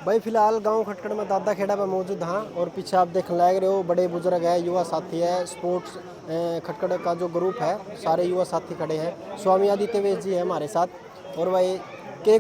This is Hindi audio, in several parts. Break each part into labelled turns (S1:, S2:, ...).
S1: भाई फिलहाल गांव खटकड़ में दादा खेड़ा में मौजूद हाँ, और पीछे आप देखने लग रहे हो बड़े बुजुर्ग है, युवा साथी है, स्पोर्ट्स खटकड़ का जो ग्रुप है सारे युवा साथी खड़े हैं। स्वामी आदित्य वेश जी है हमारे साथ, और भाई के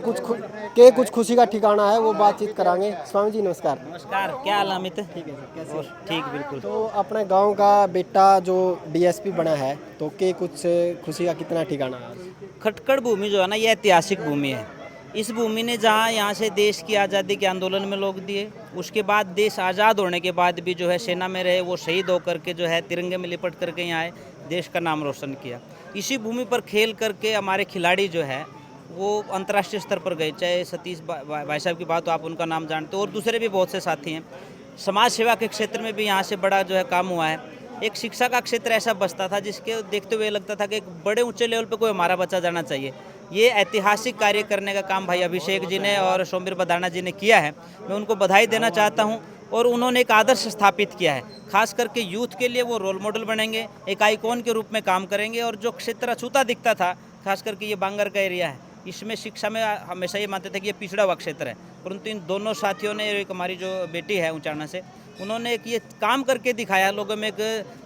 S1: कुछ खुशी का ठिकाना है वो बातचीत कराएंगे। स्वामी जी नमस्कार।
S2: नमस्कार, क्या हाल अमित?
S1: ठीक है सर, कैसे
S2: और
S1: हो?
S2: ठीक बिल्कुल।
S1: तो अपने गांव का बेटा जो डीएसपी बना है, तो के कुछ खुशी का कितना ठिकाना है आज?
S2: खटकड़ भूमि जो है ना, ये ऐतिहासिक भूमि है। इस भूमि ने जहाँ यहाँ से देश की आज़ादी के आंदोलन में लोग दिए, उसके बाद देश आज़ाद होने के बाद भी जो है सेना में रहे, वो शहीद होकर के जो है तिरंगे में लिपट करके यहाँ आए, देश का नाम रोशन किया। इसी भूमि पर खेल करके हमारे खिलाड़ी जो है वो अंतर्राष्ट्रीय स्तर पर गए, चाहे सतीश भाई साहब की बात हो, आप उनका नाम जानते हो, और दूसरे भी बहुत से साथी हैं। समाज सेवा के क्षेत्र में भी यहाँ से बड़ा जो है काम हुआ है। एक शिक्षा का क्षेत्र ऐसा बचता था जिसके देखते हुए लगता था कि एक बड़े ऊंचे लेवल पे कोई हमारा बच्चा जाना चाहिए। ये ऐतिहासिक कार्य करने का काम भाई अभिषेक जी ने और सोमवीर बदाना जी ने किया है। मैं उनको बधाई देना चाहता हूँ, और उन्होंने एक आदर्श स्थापित किया है। खास करके यूथ के लिए वो रोल मॉडल बनेंगे, एक आइकॉन के रूप में काम करेंगे। और जो क्षेत्र अछूता दिखता था, खास करके ये बांगर का एरिया है, इसमें शिक्षा में हमेशा ये मानते थे कि ये पिछड़ा हुआ क्षेत्र है, परंतु इन दोनों साथियों ने, एक हमारी जो बेटी है ऊंचाना से, उन्होंने एक ये काम करके दिखाया। लोगों में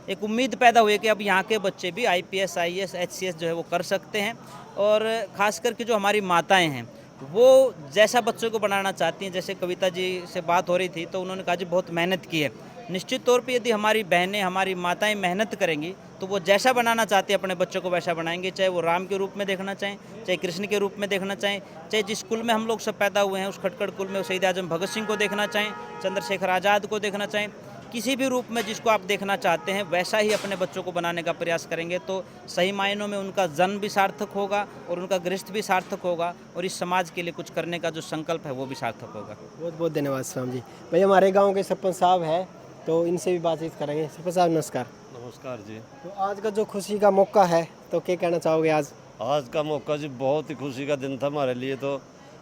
S2: एक उम्मीद पैदा हुई कि अब यहाँ के बच्चे भी आईपीएस, आईएएस, एचसीएस जो है वो कर सकते हैं। और ख़ास करके जो हमारी माताएं हैं वो जैसा बच्चों को बनाना चाहती हैं, जैसे कविता जी से बात हो रही थी तो उन्होंने कहा जी बहुत मेहनत की है। निश्चित तौर पे यदि हमारी बहनें, हमारी माताएं मेहनत करेंगी तो वो जैसा बनाना चाहते हैं अपने बच्चों को वैसा बनाएंगे, चाहे वो राम के रूप में देखना चाहें, चाहे कृष्ण के रूप में देखना चाहें, चाहे जिस कुल में हम लोग सब पैदा हुए हैं उस खटकड़ कुल में शहीद आजम भगत सिंह को देखना चाहें, चंद्रशेखर आज़ाद को देखना चाहें, किसी भी रूप में जिसको आप देखना चाहते हैं वैसा ही अपने बच्चों को बनाने का प्रयास करेंगे तो सही मायनों में उनका जन्म भी सार्थक होगा और उनका गृहस्थ भी सार्थक होगा, और इस समाज के लिए कुछ करने का जो संकल्प है वो भी सार्थक होगा।
S1: बहुत बहुत धन्यवाद स्वामी जी। भाई हमारे गांव के सरपंच साहब है, तो इनसे भी बातचीत करेंगे। सरपंच साहब नमस्कार।
S3: नमस्कार जी।
S1: तो आज का जो खुशी का मौका है, तो क्या कहना चाहोगे आज?
S3: आज का मौका जी बहुत ही खुशी का दिन था हमारे लिए। तो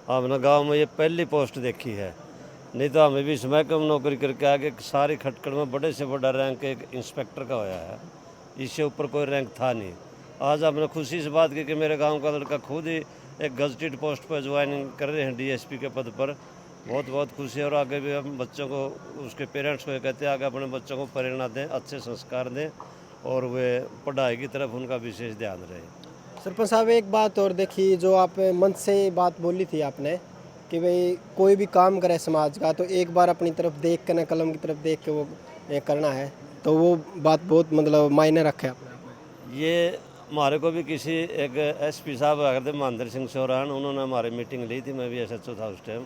S3: हमने गांव में ये पहली पोस्ट देखी है, नहीं तो हमें भी समय कम नौकरी करके आगे सारी खटकड़ में बड़े से बड़ा रैंक एक इंस्पेक्टर का होया है, इससे ऊपर कोई रैंक था नहीं। आज हमने खुशी से बात की कि मेरे गांव का लड़का खुद ही एक गजटेड पोस्ट पर ज्वाइनिंग कर रहे हैं डीएसपी के पद पर। बहुत बहुत खुशी है, और आगे भी हम बच्चों को, उसके पेरेंट्स को ये कहते हैं आगे अपने बच्चों को प्रेरणा दें, अच्छे संस्कार दें, और वे पढ़ाई की तरफ उनका विशेष ध्यान रहे।
S1: सरपंच साहब एक बात और देखिए, जो आप मंच से बात बोली थी आपने कि भाई कोई भी काम करे समाज का तो एक बार अपनी तरफ देख के ना, कलम की तरफ देख के वो करना है, तो वो बात बहुत मतलब मायने रखे आपने।
S3: ये हमारे को भी किसी एक एसपी साहब आए थे महेंद्र सिंह चौहान, उन्होंने हमारी मीटिंग ली थी, मैं भी एसएचओ था उस टाइम।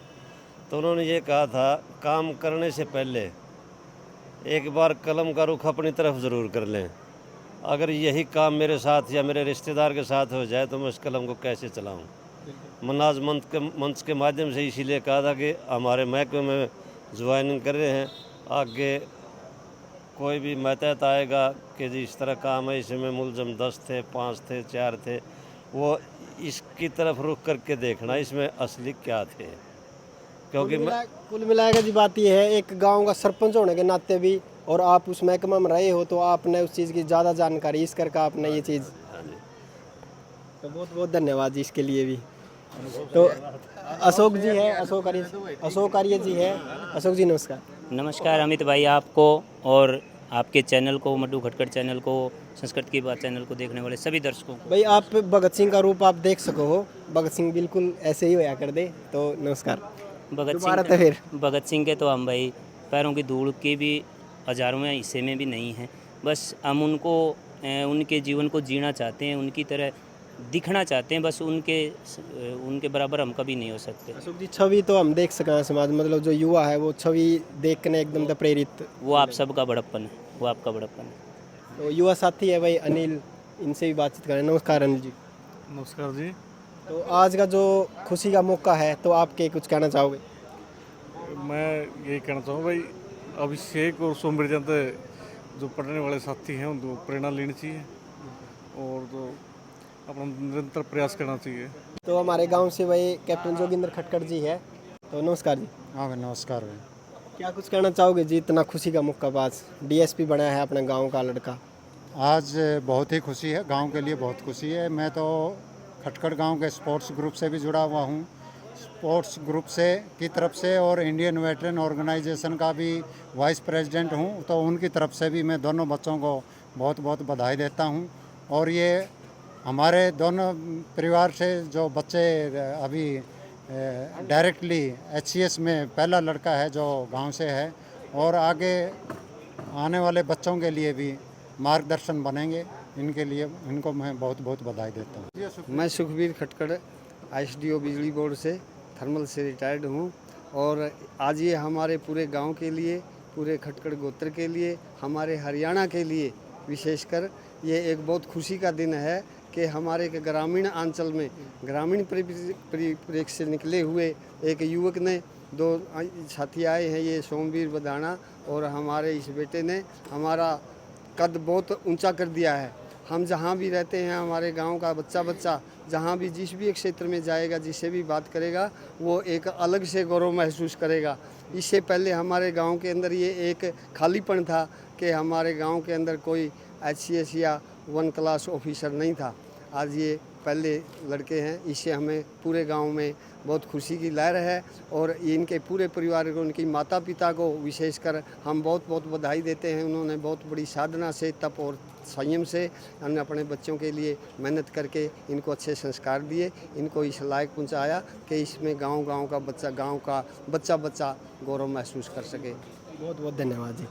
S3: तो उन्होंने ये कहा था काम करने से पहले एक बार कलम का रुख अपनी तरफ ज़रूर कर लें। अगर यही काम मेरे साथ या मेरे रिश्तेदार के साथ हो जाए तो मैं इस कलम को कैसे चलाऊं। मनाज मंच के माध्यम से इसीलिए कहा था कि हमारे महकमे में ज्वाइनिंग कर रहे हैं, आगे कोई भी महतात आएगा कि जी इस तरह काम है, इसमें मुलजम 10 थे, 5 थे, 4 थे, वो इसकी तरफ रुख करके देखना इसमें असली क्या थे। क्योंकि
S1: कुल मिलाकर जी बात ये है, एक गांव का सरपंच होने के नाते भी, और आप उस महकमा में रहे हो तो आपने उस चीज़ की ज़्यादा जानकारी, इस करके आपने ये चीज़, तो बहुत बहुत धन्यवाद जी इसके लिए भी। तो अशोक जी है, अशोक आर्य जी है। अशोक जी नमस्कार।
S2: नमस्कार अमित भाई, आपको और आपके चैनल को, मड्डू खटकड़ चैनल को, संस्कृत की बात चैनल को देखने वाले सभी दर्शकों को।
S1: भाई आप भगत सिंह का रूप आप देख सको हो, भगत सिंह बिल्कुल ऐसे ही होया कर दे, तो नमस्कार।
S2: भगत सिंह के तो हम भाई पैरों की धूल के भी हजारों हिस्से में भी नहीं हैं। बस हम उनको, उनके जीवन को जीना चाहते हैं, उनकी तरह दिखना चाहते हैं, बस उनके बराबर हम कभी नहीं हो सकते।
S1: अशोक जी छवि तो हम देख सकें समाज, मतलब जो युवा है वो छवि देख कर एकदम प्रेरित,
S2: वो आप सबका बड़प्पन है, वो आपका बड़प्पन है।
S1: तो युवा साथी है भाई अनिल, इनसे भी बातचीत करें। नमस्कार अनिल जी।
S4: नमस्कार जी।
S1: तो आज का जो खुशी का मौका है, तो आप क्या कुछ कहना चाहोगे?
S4: मैं यही कहना चाहूँ भाई, अभिषेक और सोमवीर जैसे जो पढ़ने वाले साथी हैं उनको प्रेरणा लेनी चाहिए, और तो अपना निरंतर प्रयास करना चाहिए।
S1: तो हमारे गांव से भाई कैप्टन जोगिंदर खटकड़ जी है, तो नमस्कार जी।
S5: हाँ भाई नमस्कार भाई।
S1: क्या कुछ कहना चाहोगे जी, इतना खुशी का मौका पास डीएसपी बना है अपने गांव का लड़का?
S5: आज बहुत ही खुशी है, गांव के लिए बहुत खुशी है। मैं तो खटकड़ गांव के स्पोर्ट्स ग्रुप से भी जुड़ा हुआ हूं, स्पोर्ट्स ग्रुप से की तरफ से और इंडियन वेटरन ऑर्गेनाइजेशन का भी वाइस प्रेसिडेंट हूँ, तो उनकी तरफ से भी मैं दोनों बच्चों को बहुत बहुत बधाई देता हूँ। और ये हमारे दोनों परिवार से जो बच्चे अभी डायरेक्टली HCS में पहला लड़का है जो गांव से है, और आगे आने वाले बच्चों के लिए भी मार्गदर्शन बनेंगे, इनके लिए इनको मैं बहुत बहुत बधाई देता हूँ।
S1: मैं सुखबीर खटकड़ SDO बिजली बोर्ड से थर्मल से रिटायर्ड हूँ, और आज ये हमारे पूरे गांव के लिए, पूरे खटकड़ गोत्र के लिए, हमारे हरियाणा के लिए विशेषकर ये एक बहुत खुशी का दिन है कि हमारे के ग्रामीण अंचल में, ग्रामीण परिप्रेक्ष्य से निकले हुए एक युवक ने, दो साथी आए हैं, ये सोमवीर बदाना और हमारे इस बेटे ने हमारा कद बहुत ऊंचा कर दिया है। हम जहाँ भी रहते हैं, हमारे गांव का बच्चा जहाँ भी जिस भी एक क्षेत्र में जाएगा, जिससे भी बात करेगा, वो एक अलग से गौरव महसूस करेगा। इससे पहले हमारे गांव के अंदर ये एक खालीपन था कि हमारे गांव के अंदर कोई HCS या 1 क्लास ऑफिसर नहीं था। आज ये पहले लड़के हैं, इससे हमें पूरे गांव में बहुत खुशी की लहर है, और इनके पूरे परिवार को, उनकी माता पिता को विशेषकर हम बहुत बहुत बधाई देते हैं। उन्होंने बहुत बड़ी साधना से, तप और संयम से अपने बच्चों के लिए मेहनत करके इनको अच्छे संस्कार दिए, इनको इस लायक पहुंचाया कि इसमें गांव का बच्चा गौरव महसूस कर सके। बहुत बहुत धन्यवाद जी।